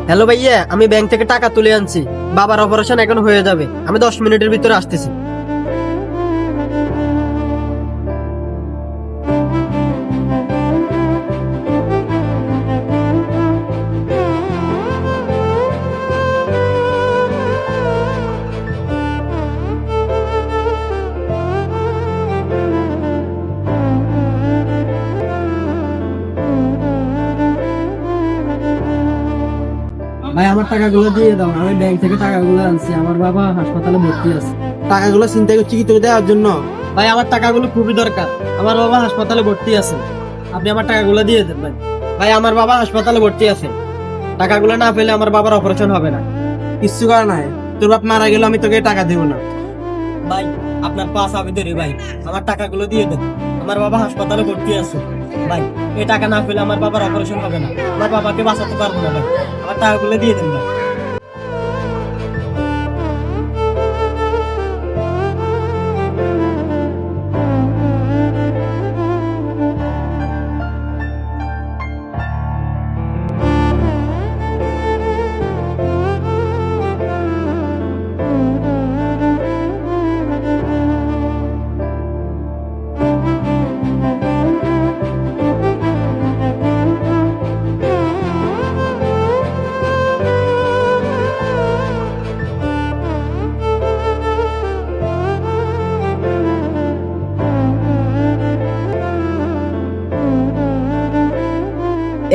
Hello ভাইয়া, আমি bank থেকে টাকা তুলে আনছি। বাবার অপারেশন এখন হয়ে যাবে, আমি 10 মিনিটের ভিতরে আসতেছি। ভাই আমার টাকাগুলো দিয়ে দাও, আমি ব্যাংক থেকে টাকাগুলো আনছি। আমার বাবা হাসপাতালে ভর্তি আছে। টাকাগুলো চিন্তা করছি কি তোকে দেওয়ার জন্য? ভাই আমার টাকাগুলো খুবই দরকার, আমার বাবা হাসপাতালে ভর্তি আছে। আপনি আমার টাকাগুলো দিয়ে দেন ভাই। ভাই আমার বাবা হাসপাতালে ভর্তি আছে, টাকাগুলো না পেলে আমার বাবার অপারেশন হবে না। কিচ্ছু করা নাই, তোর বাপ মারা গেল, আমি তোকে টাকা দেবো না। ভাই আপনার পাঁচ আমি ধরি ভাই, আমার টাকাগুলো দিয়ে দেন। আমার বাবা হাসপাতালে ভর্তি আছে ভাই, এই টাকা না পেলে আমার বাবার অপারেশন হবে না, আমার বাবাকে বাঁচাতে পারবো না ভাই, আমার টাকাগুলো দিয়ে দেন ভাই।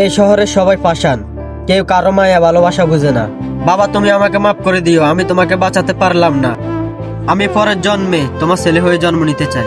এই শহরের সবাই পাষাণ, কেউ কারো মায়া ভালোবাসা বুঝে না। বাবা তুমি আমাকে মাফ করে দিও, আমি তোমাকে বাঁচাতে পারলাম না। আমি পরের জন্মে তোমার ছেলে হয়ে জন্ম নিতে চাই।